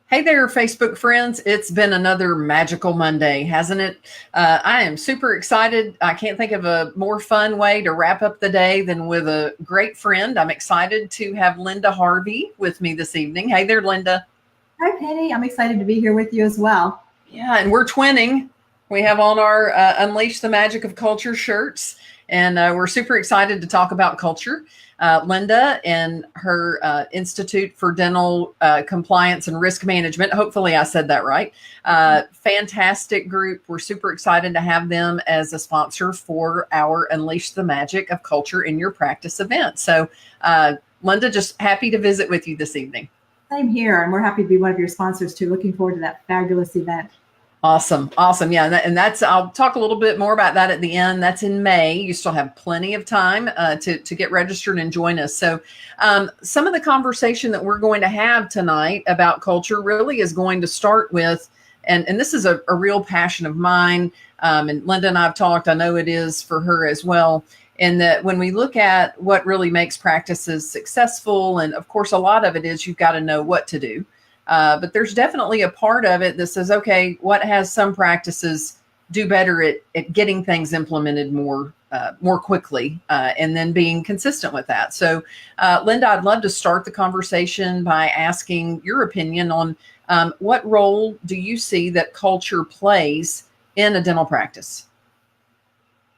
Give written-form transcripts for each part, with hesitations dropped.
Hey there, Facebook friends. It's been another magical Monday, hasn't it? I am super excited. I can't think of a more fun way to wrap up the day than with a great friend. I'm excited to have Linda Harvey with me this evening. Hey there, Linda. Hi, Penny. I'm excited to be here with you as well. Yeah, and we're twinning. We have on our Unleash the Magic of Culture shirts, and we're super excited to talk about culture. Linda and her Institute for Dental Compliance and Risk Management. Hopefully, I said that right. Fantastic group. We're super excited to have them as a sponsor for our Unleash the Magic of Culture in Your Practice event. So, Linda, just happy to visit with you this evening. Same here, and we're happy to be one of your sponsors too. Looking forward to that fabulous event. Awesome. Yeah. And that's, I'll talk a little bit more about that at the end. That's in May. You still have plenty of time to get registered and join us. So some of the conversation that we're going to have tonight about culture really is going to start with, and this is a real passion of mine. And Linda and I have talked, I know it is for her as well. And that when we look at what really makes practices successful, and of course, a lot of it is you've got to know what to do. But there's definitely a part of it that says, okay, what has some practices do better at getting things implemented more quickly, and then being consistent with that. So, Linda, I'd love to start the conversation by asking your opinion on what role do you see that culture plays in a dental practice?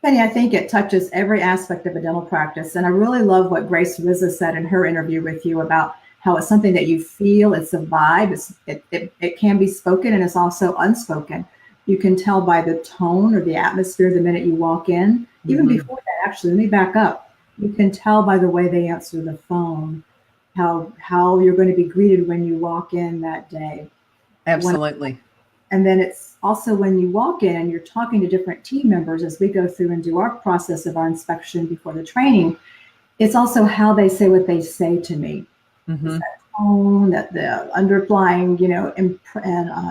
Penny, I think it touches every aspect of a dental practice. And I really love what Grace Rizza said in her interview with you about how it's something that you feel, it's a vibe, it can be spoken and it's also unspoken. You can tell by the tone or the atmosphere the minute you walk in. Even before that, actually, let me back up. You can tell by the way they answer the phone, how you're going to be greeted when you walk in that day. Absolutely. And then it's also when you walk in and you're talking to different team members as we go through and do our process of our inspection before the training, it's also how they say what they say to me. That tone, that the underlying,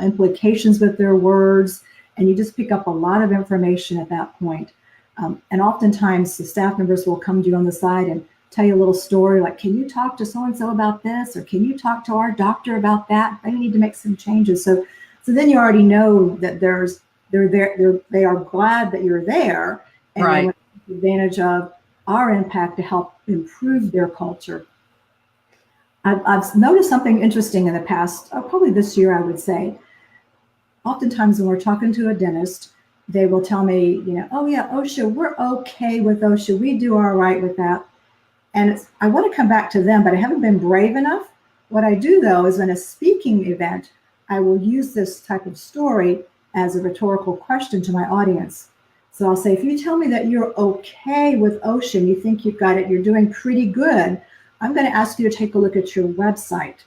implications with their words, and you just pick up a lot of information at that point. And oftentimes the staff members will come to you on the side and tell you a little story, like, can you talk to so-and-so about this? Or can you talk to our doctor about that? They need to make some changes. So then you already know that they are glad that you're there, and right. They want to take advantage of our impact to help improve their culture. I've noticed something interesting in the past, probably this year, I would say. Oftentimes when we're talking to a dentist, they will tell me, oh yeah, OSHA, we're okay with OSHA. We do all right with that. And I want to come back to them, but I haven't been brave enough. What I do though is in a speaking event, I will use this type of story as a rhetorical question to my audience. So I'll say, if you tell me that you're okay with OSHA and you think you've got it, you're doing pretty good, I'm going to ask you to take a look at your website,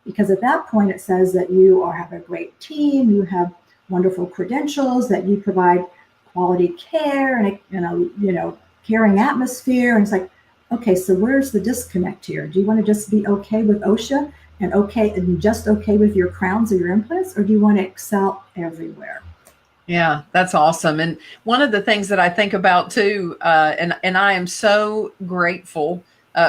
because at that point it says that you have a great team, you have wonderful credentials, that you provide quality care and a caring atmosphere. And it's like, okay, so where's the disconnect here? Do you want to just be okay with OSHA and just okay with your crowns or your implants, or do you want to excel everywhere? Yeah, that's awesome. And one of the things that I think about too, and I am so grateful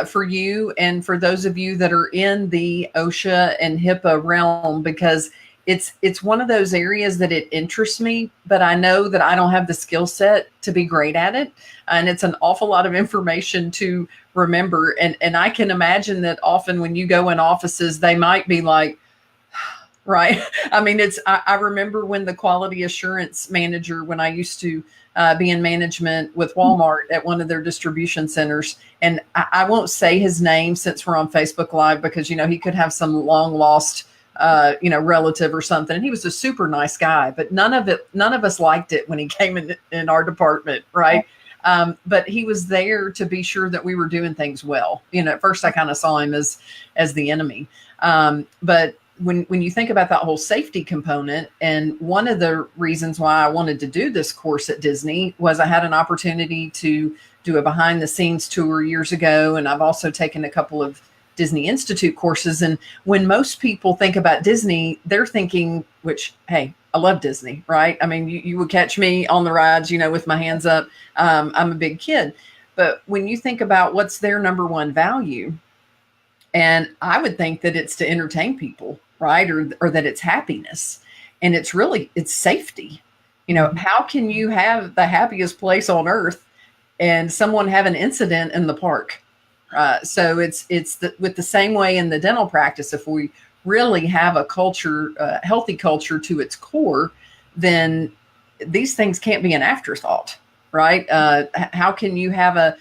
for you and for those of you that are in the OSHA and HIPAA realm, because it's one of those areas that it interests me, but I know that I don't have the skill set to be great at it. And it's an awful lot of information to remember. And I can imagine that often when you go in offices, they might be like, right. I mean, I remember when the quality assurance manager, when I used to be in management with Walmart at one of their distribution centers, and I won't say his name since we're on Facebook Live, because, he could have some long lost, relative or something. And he was a super nice guy, but none of us liked it when he came in our department. Right. But he was there to be sure that we were doing things well. At first I kind of saw him as the enemy. But when you think about that whole safety component, and one of the reasons why I wanted to do this course at Disney was I had an opportunity to do a behind the scenes tour years ago. And I've also taken a couple of Disney Institute courses. And when most people think about Disney, they're thinking, which, hey, I love Disney, right? I mean, you would catch me on the rides, with my hands up. I'm a big kid. But when you think about what's their number one value, and I would think that it's to entertain people. right? Or that it's happiness. And it's safety. You know, how can you have the happiest place on earth and someone have an incident in the park? So with the same way in the dental practice, if we really have a culture, healthy culture to its core, then these things can't be an afterthought, right? How can you have a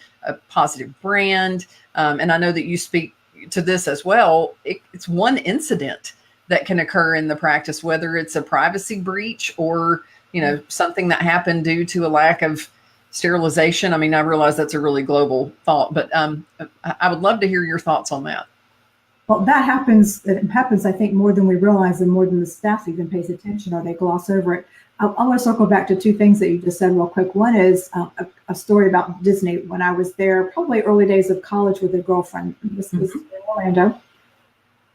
positive brand? And I know that you speak to this as well. It's one incident that can occur in the practice, whether it's a privacy breach or, you know, something that happened due to a lack of sterilization. I mean, I realize that's a really global thought, but I would love to hear your thoughts on that. Well, that happens. It happens, I think, more than we realize and more than the staff even pays attention or they gloss over it. I want to circle back to two things that you just said real quick. One is a story about Disney. When I was there, probably early days of college with a girlfriend, this was in Orlando,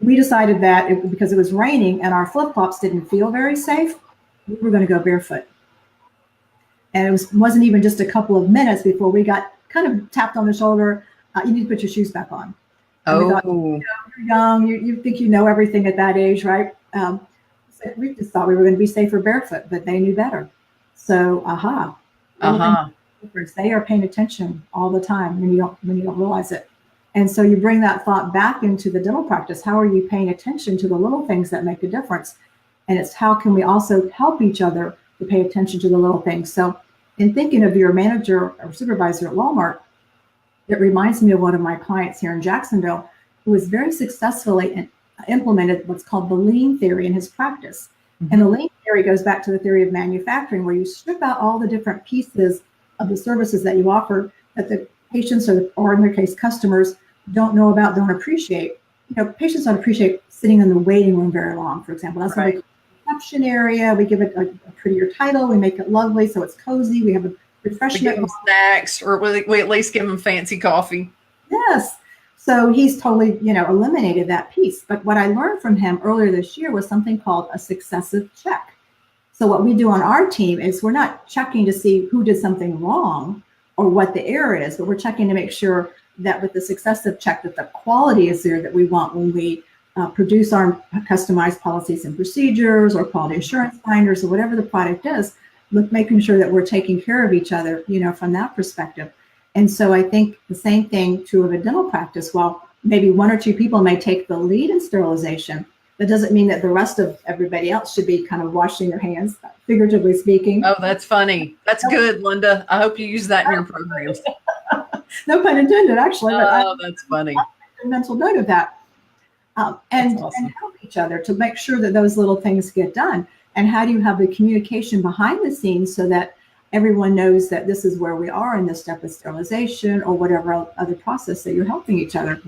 we decided that because it was raining and our flip-flops didn't feel very safe, we were going to go barefoot. And it wasn't even just a couple of minutes before we got kind of tapped on the shoulder. You need to put your shoes back on. And we thought, you're young, you think you know everything at that age, right? So we just thought we were going to be safer barefoot, but they knew better. So, they are paying attention all the time when you don't realize it. And so you bring that thought back into the dental practice. How are you paying attention to the little things that make a difference? And it's how can we also help each other to pay attention to the little things. So in thinking of your manager or supervisor at Walmart, it reminds me of one of my clients here in Jacksonville who has very successfully implemented what's called the lean theory in his practice. And the lean theory goes back to the theory of manufacturing, where you strip out all the different pieces of the services that you offer that the patients or in their case, customers don't know about, don't appreciate. You know, patients don't appreciate sitting in the waiting room very long, for example. That's right. Reception area. We give it a prettier title. We make it lovely so it's cozy. We have a refreshment. We give them snacks, or we at least give them fancy coffee. Yes. So he's totally, eliminated that piece. But what I learned from him earlier this year was something called a successive check. So what we do on our team is we're not checking to see who did something wrong or what the error is, but we're checking to make sure that with the successive check that the quality is there that we want when we produce our customized policies and procedures or quality assurance binders or whatever the product is, making sure that we're taking care of each other, from that perspective. And so I think the same thing true of a dental practice. While maybe one or two people may take the lead in sterilization, that doesn't mean that the rest of everybody else should be kind of washing their hands, figuratively speaking. Oh, that's funny. That's good, Linda. I hope you use that in your programs. No pun intended, actually. Oh, that's funny. A mental note of that. And help each other to make sure that those little things get done. And how do you have the communication behind the scenes so that everyone knows that this is where we are in this step of sterilization or whatever other process that you're helping each other.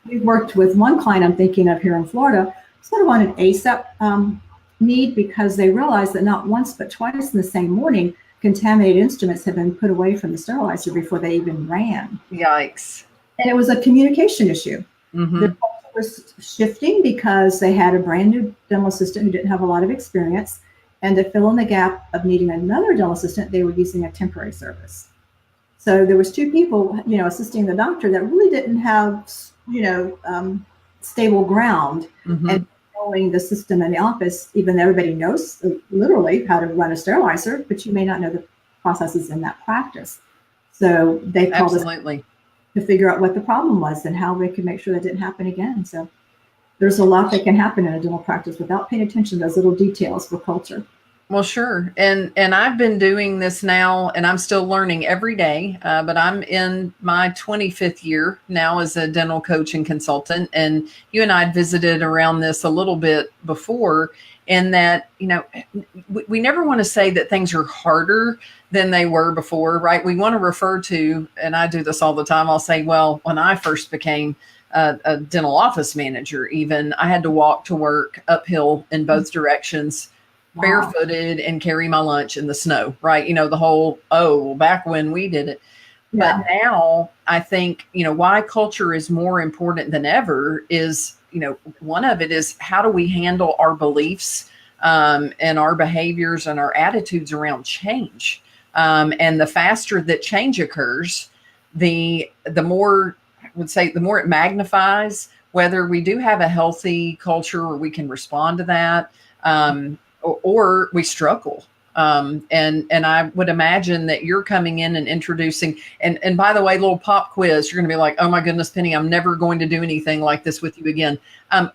We've worked with one client I'm thinking of here in Florida, sort of on an ASAP need, because they realized that not once but twice in the same morning, contaminated instruments had been put away from the sterilizer before they even ran. Yikes. And it was a communication issue. The culture was shifting because they had a brand new dental assistant who didn't have a lot of experience. And to fill in the gap of needing another dental assistant, they were using a temporary service. So there was two people, assisting the doctor that really didn't have, stable ground and knowing the system in the office. Even though everybody knows literally how to run a sterilizer, but you may not know the processes in that practice. So they called us to figure out what the problem was and how they could make sure that didn't happen again. So there's a lot that can happen in a dental practice without paying attention to those little details for culture. Well, sure. And I've been doing this now, and I'm still learning every day, but I'm in my 25th year now as a dental coach and consultant. And you and I had visited around this a little bit before, in that, we never want to say that things are harder than they were before, right? We want to refer to, and I do this all the time, I'll say, well, when I first became a dental office manager, even I had to walk to work uphill in both directions, barefooted, and carry my lunch in the snow, right? The whole, back when we did it. But now I think, why culture is more important than ever is, one of it is how do we handle our beliefs and our behaviors and our attitudes around change. And the faster that change occurs, the more, I would say, the more it magnifies whether we do have a healthy culture where we can respond to that, or we struggle. And I would imagine that you're coming in and introducing, and by the way, little pop quiz, you're going to be like, oh my goodness, Penny, I'm never going to do anything like this with you again.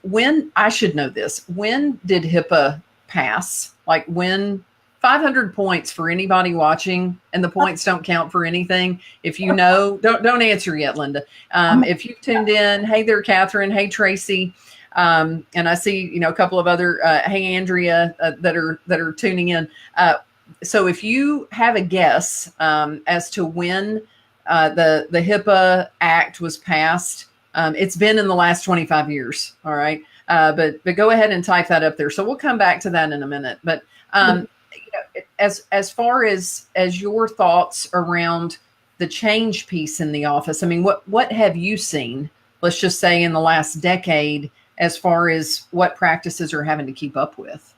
When, I should know this, when did HIPAA pass? Like when? 500 points for anybody watching, and the points don't count for anything. If you know, don't answer yet, Linda. If you've tuned in, hey there, Catherine. Hey, Tracy. And I see, a couple of other, hey, Andrea, that are tuning in. So if you have a guess as to when the HIPAA Act was passed, it's been in the last 25 years. All right. But go ahead and type that up there. So we'll come back to that in a minute. But as far as your thoughts around the change piece in the office, I mean, what have you seen, let's just say in the last decade, as far as what practices are having to keep up with?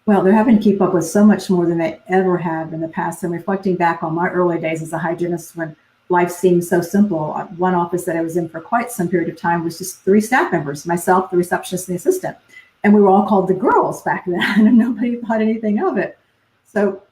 Well, they're having to keep up with so much more than they ever have in the past. And reflecting back on my early days as a hygienist, when life seemed so simple, one office that I was in for quite some period of time was just 3 staff members, myself, the receptionist, and the assistant. And we were all called the girls back then, and nobody thought anything of it. So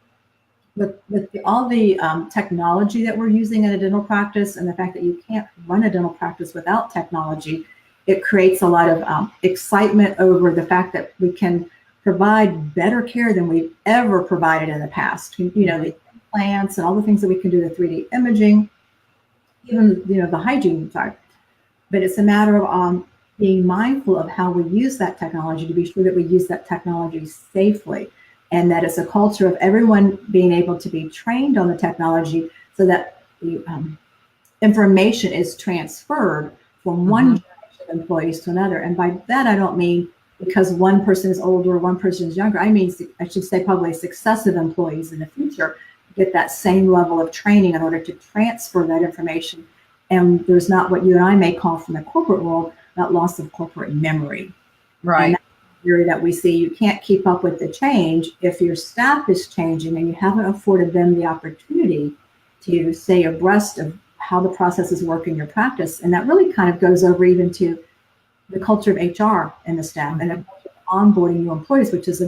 with all the technology that we're using in a dental practice, and the fact that you can't run a dental practice without technology, it creates a lot of excitement over the fact that we can provide better care than we've ever provided in the past. The implants and all the things that we can do, the 3D imaging, even the hygiene side. But it's a matter of being mindful of how we use that technology, to be sure that we use that technology safely, and that it's a culture of everyone being able to be trained on the technology so that the information is transferred from one generation of employees to another. And by that, I don't mean because one person is older or one person is younger. I mean, I should say probably successive employees in the future get that same level of training in order to transfer that information. And there's not what you and I may call from the corporate world, that loss of corporate memory. Right. And that's the theory that we see. You can't keep up with the change if your staff is changing and you haven't afforded them the opportunity to stay abreast of how the processes work in your practice. And that really kind of goes over even to the culture of HR and the staff, and the culture of onboarding new employees, which is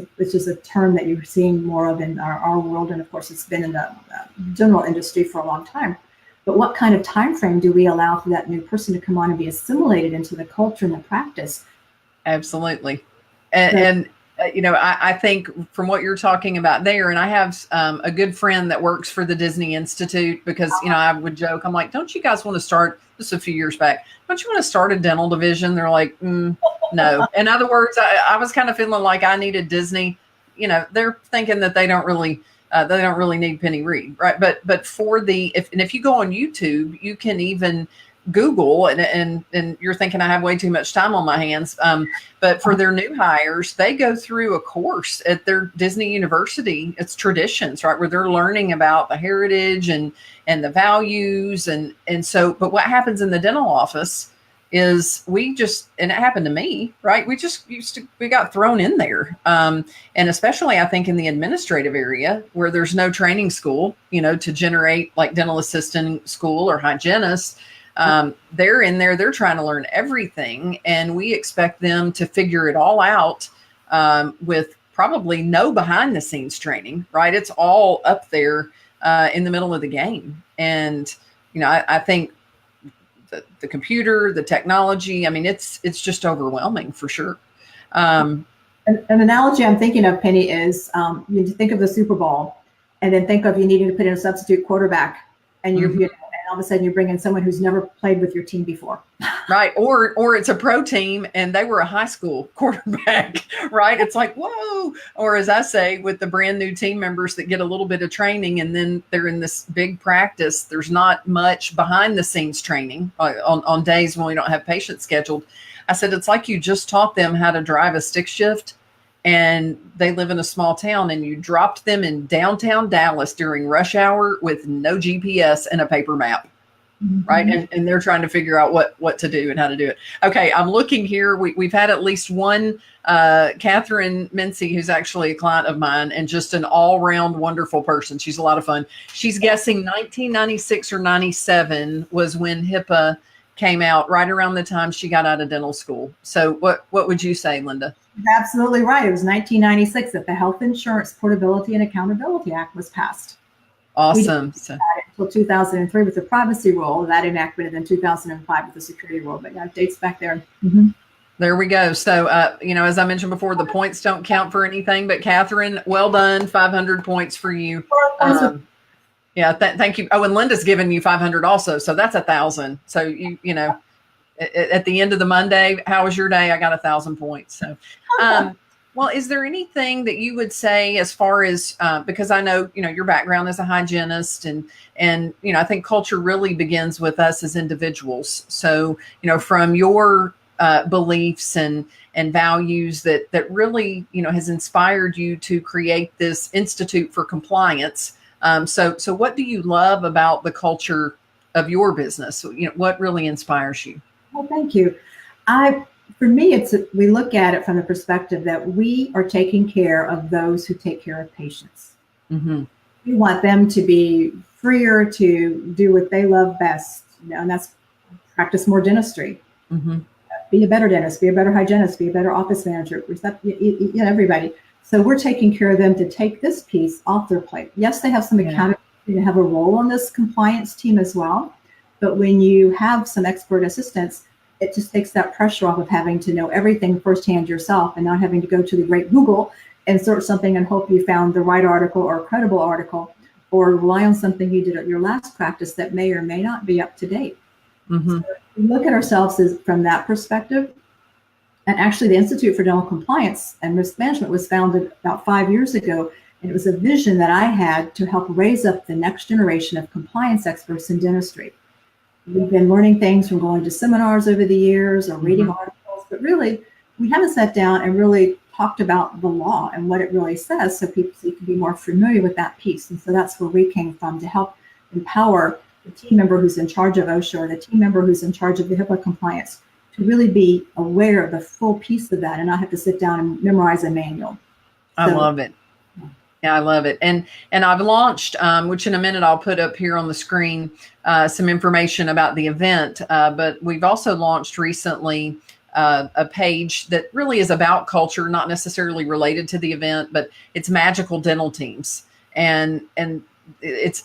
a term that you're seeing more of in our world. And of course, it's been in the general industry for a long time. But what kind of time frame do we allow for that new person to come on and be assimilated into the culture and the practice? Absolutely. And I think from what you're talking about there, and I have a good friend that works for the Disney Institute, because, I would joke, I'm like, don't you guys want to start, this a few years back, don't you want to start a dental division? They're like, no. In other words, I was kind of feeling like I needed Disney. They're thinking that they don't really need Penny Reed, right? But for if you go on YouTube, you can even Google, and you're thinking I have way too much time on my hands. But for their new hires, they go through a course at their Disney University. It's traditions, right? Where they're learning about the heritage and the values. And so, but what happens in the dental office is and it happened to me, right? We got thrown in there. And especially I think in the administrative area where there's no training school, to generate like dental assistant school or hygienist. They're in there, they're trying to learn everything, and we expect them to figure it all out with probably no behind the scenes training, right? It's all up there in the middle of the game. And, I think the computer, the technology, I mean, it's just overwhelming for sure. An analogy I'm thinking of, Penny, is you think of the Super Bowl and then think of you needing to put in a substitute quarterback, and and all of a sudden you bring in someone who's never played with your team before. Right. Or it's a pro team and they were a high school quarterback, right? It's like, whoa. Or as I say, with the brand new team members that get a little bit of training and then they're in this big practice, there's not much behind the scenes training on days when we don't have patients scheduled. I said, it's like you just taught them how to drive a stick shift, and they live in a small town, and you dropped them in downtown Dallas during rush hour with no GPS and a paper map, right? And they're trying to figure out what to do and how to do it. Okay, I'm looking here. We've had at least one, Catherine Mincy, who's actually a client of mine and just an all-round wonderful person. She's a lot of fun. She's guessing 1996 or 97 was when HIPAA came out right around the time she got out of dental school. So what would you say, Linda? Absolutely right. It was 1996 that the Health Insurance Portability and Accountability Act was passed. Awesome. Until 2003 with the privacy rule, that enacted, and then 2005 with the security rule. But yeah, it dates back there. Mm-hmm. There we go. So, as I mentioned before, the points don't count for anything, but Catherine, well done. 500 points for you. Thank you. Oh, and Linda's given you 500 also. So that's 1,000. So at the end of the Monday, how was your day? I got 1,000 points. So, well, is there anything that you would say as far as, because I know, your background as a hygienist and, I think culture really begins with us as individuals. So, from your beliefs and values that really, has inspired you to create this Institute for Compliance. So what do you love about the culture of your business? What really inspires you? Well, thank you. For me, we look at it from the perspective that we are taking care of those who take care of patients. Mm-hmm. We want them to be freer to do what they love best, and that's practice more dentistry. Mm-hmm. Be a better dentist, be a better hygienist, be a better office manager, everybody. So we're taking care of them to take this piece off their plate. Yes, they have some accountability to have a role on this compliance team as well. But when you have some expert assistance, it just takes that pressure off of having to know everything firsthand yourself and not having to go to the great Google and search something and hope you found the right article or a credible article, or rely on something you did at your last practice that may or may not be up to date. Mm-hmm. So we look at ourselves from that perspective. And actually, the Institute for Dental Compliance and Risk Management was founded about 5 years ago. And it was a vision that I had to help raise up the next generation of compliance experts in dentistry. We've been learning things from going to seminars over the years or reading articles, but really, we haven't sat down and really talked about the law and what it really says so you can be more familiar with that piece. And so that's where we came from, to help empower the team member who's in charge of OSHA or the team member who's in charge of the HIPAA compliance to really be aware of the full piece of that and not have to sit down and memorize a manual. I love it. Yeah, I love it. And I've launched, which in a minute I'll put up here on the screen, some information about the event. But we've also launched recently a page that really is about culture, not necessarily related to the event, but it's Magical Dental Teams. And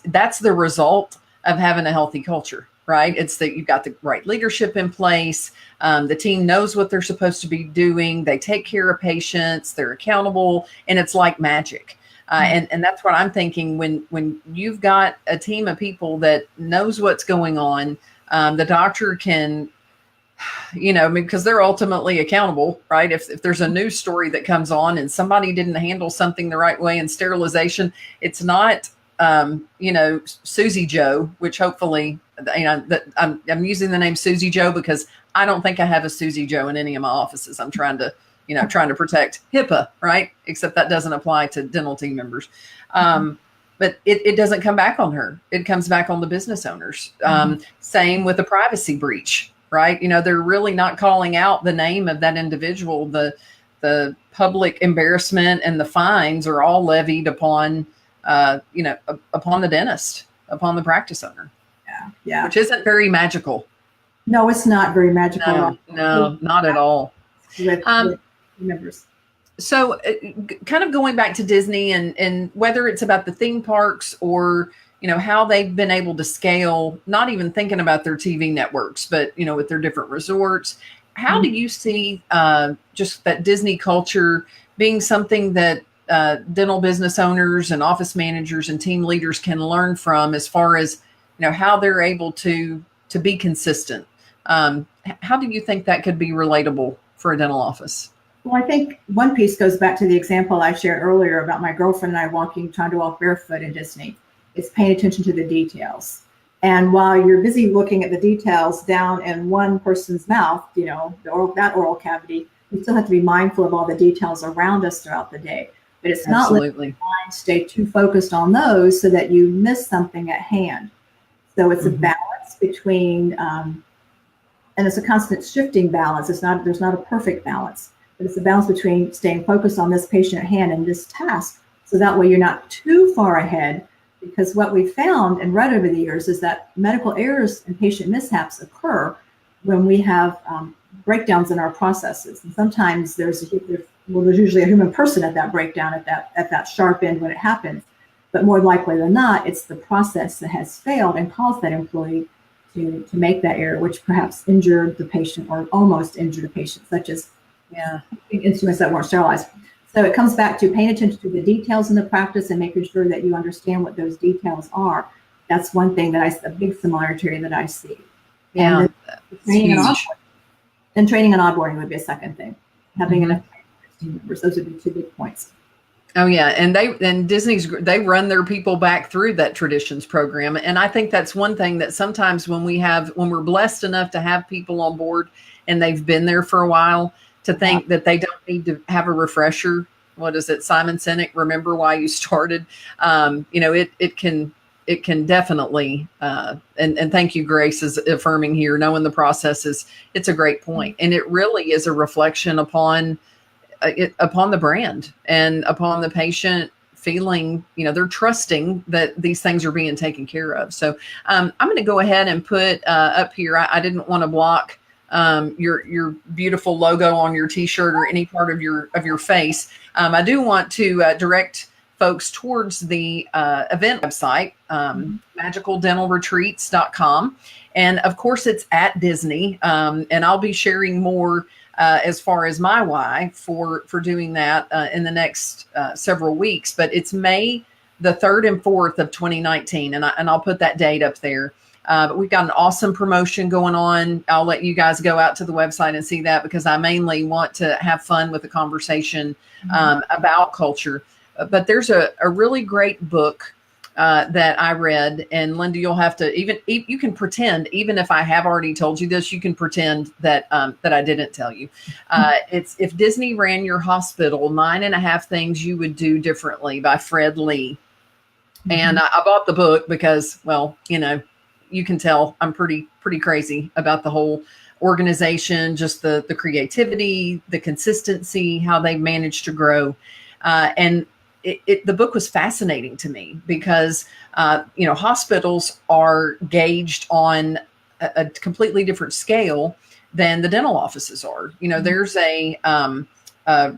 that's the result of having a healthy culture, right? It's that you've got the right leadership in place. The team knows what they're supposed to be doing. They take care of patients. They're accountable, and it's like magic. And that's what I'm thinking when you've got a team of people that knows what's going on. The doctor can, because they're ultimately accountable, right? If there's a news story that comes on and somebody didn't handle something the right way in sterilization, it's not, Susie Joe, which hopefully, that I'm using the name Susie Joe because I don't think I have a Susie Joe in any of my offices. I'm trying to protect HIPAA, right? Except that doesn't apply to dental team members. But it doesn't come back on her. It comes back on the business owners. Same with the privacy breach, right? They're really not calling out the name of that individual. The public embarrassment and the fines are all levied upon, upon the dentist, upon the practice owner. Yeah. Which isn't very magical. No, it's not very magical. No, not at all. With members. So kind of going back to Disney and whether it's about the theme parks or, how they've been able to scale, not even thinking about their TV networks, but, with their different resorts, how do you see just that Disney culture being something that dental business owners and office managers and team leaders can learn from as far as, how they're able to be consistent? How do you think that could be relatable for a dental office? Well, I think one piece goes back to the example I shared earlier about my girlfriend and I trying to walk barefoot in Disney. It's paying attention to the details. And while you're busy looking at the details down in one person's mouth, that oral cavity, we still have to be mindful of all the details around us throughout the day. But it's not letting the mind stay too focused on those so that you miss something at hand. So it's a balance between, and it's a constant shifting balance. There's not a perfect balance, but it's a balance between staying focused on this patient at hand and this task. So that way you're not too far ahead, because what we found and read over the years is that medical errors and patient mishaps occur when we have breakdowns in our processes. And sometimes there's usually a human person at that breakdown, at that sharp end when it happens. But more likely than not, it's the process that has failed and caused that employee to make that error, which perhaps injured the patient or almost injured the patient, such as instruments that weren't sterilized. So it comes back to paying attention to the details in the practice and making sure that you understand what those details are. That's one thing that a big similarity that I see. Yeah, and training and onboarding would be a second thing. Having enough team members, those would be two big points. Oh yeah, and Disney's, they run their people back through that traditions program, and I think that's one thing that sometimes when we're blessed enough to have people on board and they've been there for a while, to think that they don't need to have a refresher. What is it, Simon Sinek? Remember why you started? It can definitely, and thank you, Grace, is affirming here, knowing the process it's a great point. And it really is a reflection upon the brand and upon the patient feeling, they're trusting that these things are being taken care of. So I'm going to go ahead and put up here, I didn't want to block your beautiful logo on your t-shirt or any part of your face. I do want to direct folks towards the event website, magicaldentalretreats.com. And of course it's at Disney. And I'll be sharing more as far as my why for doing that in the next several weeks. But it's May the 3rd and 4th of 2019. And I'll put that date up there. But we've got an awesome promotion going on. I'll let you guys go out to the website and see that, because I mainly want to have fun with the conversation about culture. But there's a really great book that I read, and Linda, you'll have to you can pretend, even if I have already told you this, you can pretend that I didn't tell you. It's If Disney Ran Your Hospital, 9.5 Things You Would Do Differently by Fred Lee. And I bought the book because, well, you can tell I'm pretty crazy about the whole organization, just the creativity, the consistency, how they managed to grow. And the book was fascinating to me because, hospitals are gauged on a completely different scale than the dental offices are. There's a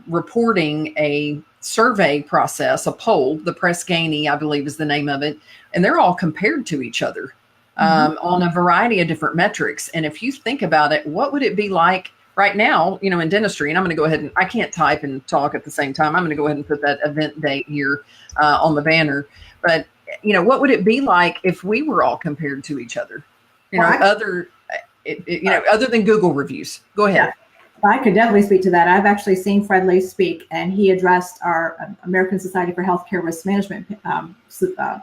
reporting, a survey process, a poll, the Press Ganey, I believe is the name of it. And they're all compared to each other on a variety of different metrics. And if you think about it, what would it be like right now, in dentistry? And I'm going to go ahead and, I can't type and talk at the same time. I'm going to go ahead and put that event date here on the banner. But, what would it be like if we were all compared to each other? Other than Google reviews. Go ahead. Yeah, I could definitely speak to that. I've actually seen Fred Lee speak, and he addressed our American Society for Healthcare Risk Management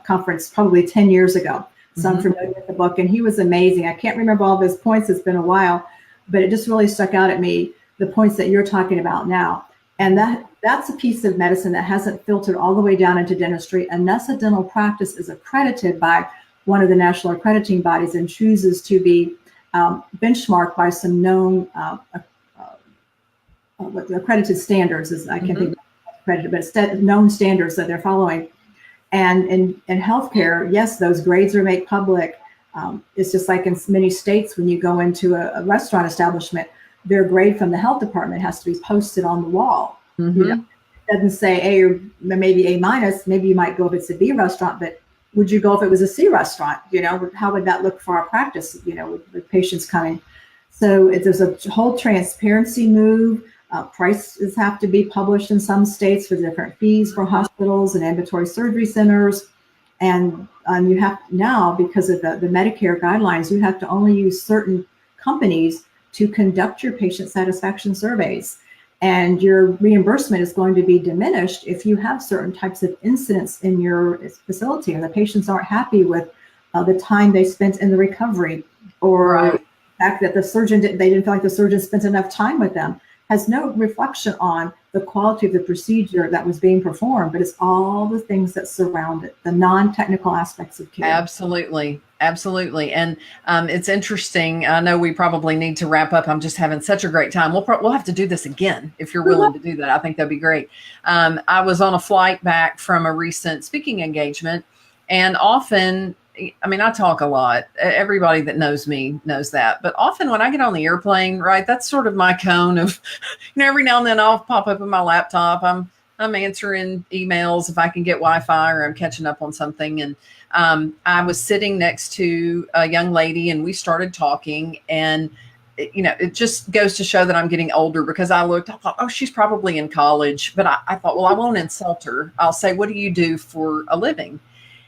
conference probably 10 years ago. So I'm familiar with the book, and he was amazing. I can't remember all of his points. It's been a while, but it just really stuck out at me, the points that you're talking about now. And that's a piece of medicine that hasn't filtered all the way down into dentistry unless a dental practice is accredited by one of the national accrediting bodies and chooses to be benchmarked by some known accredited standards. I can't think of accredited, but known standards that they're following. And in healthcare, yes, those grades are made public. It's just like in many states, when you go into a restaurant establishment, their grade from the health department has to be posted on the wall. It doesn't say A or maybe A minus. Maybe you might go if it's a B restaurant, but would you go if it was a C restaurant? How would that look for our practice, with patients coming? So there's a whole transparency move. Prices have to be published in some states for different fees for hospitals and ambulatory surgery centers. And you have now, because of the Medicare guidelines, you have to only use certain companies to conduct your patient satisfaction surveys. And your reimbursement is going to be diminished if you have certain types of incidents in your facility and the patients aren't happy with the time they spent in the recovery, or the fact that they didn't feel like the surgeon spent enough time with them. Has no reflection on the quality of the procedure that was being performed, but it's all the things that surround it, the non-technical aspects of care. Absolutely. And it's interesting. I know we probably need to wrap up. I'm just having such a great time. We'll have to do this again if you're willing to do that. I think that'd be great. I was on a flight back from a recent speaking engagement, and often I mean, I talk a lot. Everybody that knows me knows that. But often when I get on the airplane, right, that's sort of my cone of, every now and then I'll pop up in my laptop. I'm answering emails if I can get Wi-Fi, or I'm catching up on something. And I was sitting next to a young lady, and we started talking, and it just goes to show that I'm getting older, because I thought, oh, she's probably in college. But I thought, well, I won't insult her. I'll say, what do you do for a living?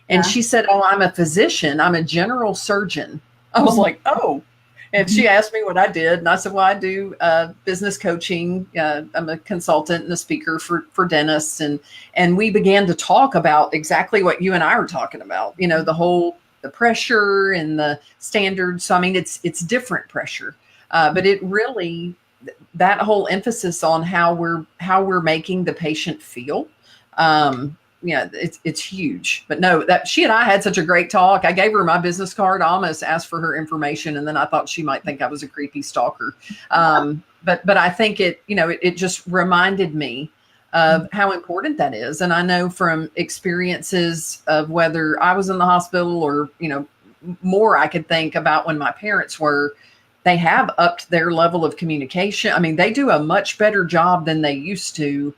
And she said, oh, I'm a physician. I'm a general surgeon. I was like, oh. And she asked me what I did. And I said, well, I do business coaching. I'm a consultant and a speaker for dentists. And we began to talk about exactly what you and I are talking about, the pressure and the standards. So, I mean, it's different pressure. But it really, that whole emphasis on how we're making the patient feel, it's huge. But no, that she and I had such a great talk. I gave her my business card. I almost asked for her information, and then I thought she might think I was a creepy stalker. But I think it just reminded me of how important that is. And I know from experiences of whether I was in the hospital or, more I could think about when my parents were, they have upped their level of communication. I mean, they do a much better job than they used to.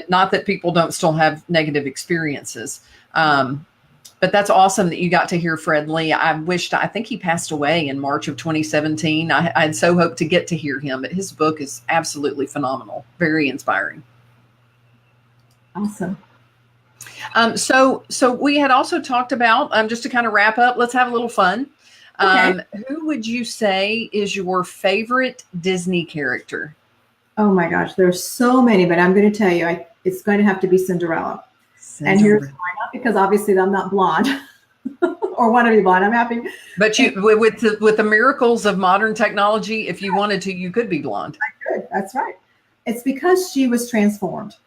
Not that people don't still have negative experiences. But that's awesome that you got to hear Fred Lee. I think he passed away in March of 2017. I'd so hoped to get to hear him, but his book is absolutely phenomenal. Very inspiring. Awesome. So we had also talked about, just to kind of wrap up, let's have a little fun. Okay. Who would you say is your favorite Disney character? Oh my gosh, there's so many, but I'm going to tell you, it's going to have to be Cinderella. And here's why, not because obviously I'm not blonde or want to be blonde. I'm happy. But with the miracles of modern technology, if you wanted to, you could be blonde. I could. That's right. It's because she was transformed,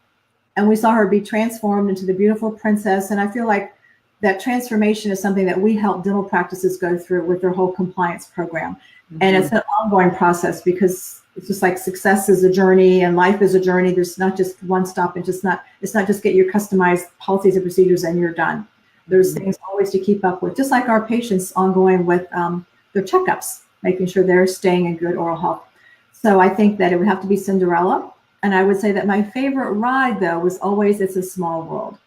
and we saw her be transformed into the beautiful princess. And I feel like that transformation is something that we help dental practices go through with their whole compliance program. Mm-hmm. And it's an ongoing process, because it's just like success is a journey and life is a journey. There's not just one stop, and it's not just get your customized policies and procedures and you're done. There's things always to keep up with, just like our patients ongoing with their checkups, making sure they're staying in good oral health. So I think that it would have to be Cinderella. And I would say that my favorite ride, though, was always It's a Small World.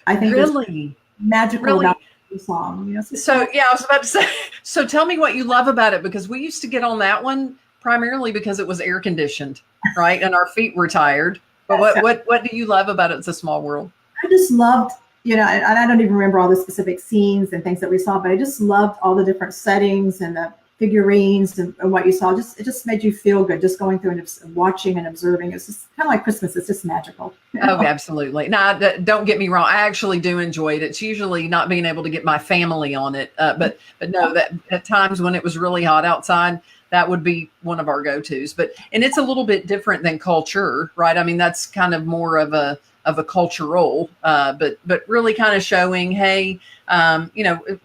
I think really magical about the song. So yeah, I was about to say, so tell me what you love about it, because we used to get on that one primarily because it was air conditioned, right? And our feet were tired. But what do you love about It's a Small World? I just loved, and I don't even remember all the specific scenes and things that we saw, but I just loved all the different settings and the figurines and what you saw. It just made you feel good, just going through and just watching and observing. It's just kind of like Christmas. It's just magical. Oh, absolutely. Now, don't get me wrong. I actually do enjoy it. It's usually not being able to get my family on it. But no, that at times when it was really hot outside, that would be one of our go-tos. And it's a little bit different than Culture, right? I mean, that's kind of more of a cultural, but really kind of showing, hey,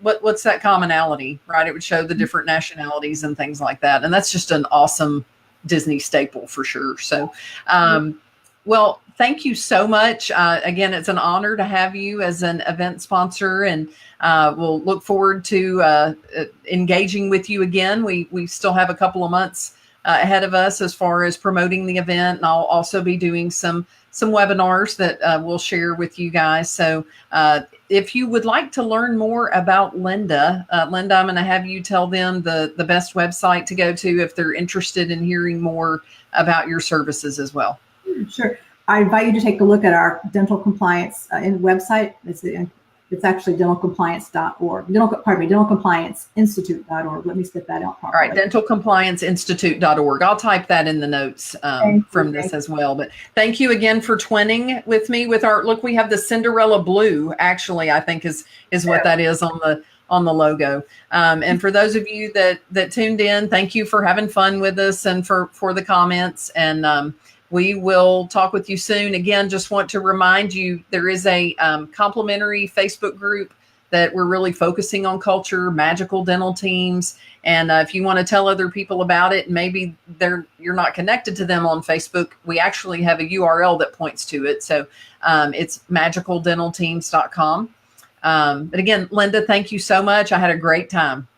what's that commonality, right? It would show the different nationalities and things like that. And that's just an awesome Disney staple for sure. So, well, thank you so much. Again, it's an honor to have you as an event sponsor, and we'll look forward to engaging with you again. We still have a couple of months ahead of us as far as promoting the event, and I'll also be doing some webinars that we'll share with you guys. So if you would like to learn more about Linda, I'm going to have you tell them the best website to go to if they're interested in hearing more about your services as well. Sure. I invite you to take a look at our dental compliance website. It's actually dentalcompliance.org. Dentalcomplianceinstitute.org. Let me spit that out properly. All right, dentalcomplianceinstitute.org. I'll type that in the notes from this as well. But thank you again for twinning with me with our look. We have the Cinderella blue. Actually, I think is what that is on the logo. And for those of you that tuned in, thank you for having fun with us and for the comments. And we will talk with you soon. Again, just want to remind you, there is a complimentary Facebook group that we're really focusing on culture, magical dental teams. And if you want to tell other people about it, maybe you're not connected to them on Facebook, we actually have a URL that points to it. So it's magicaldentalteams.com. But again, Linda, thank you so much. I had a great time.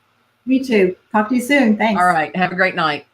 Me too. Talk to you soon. Thanks. All right. Have a great night.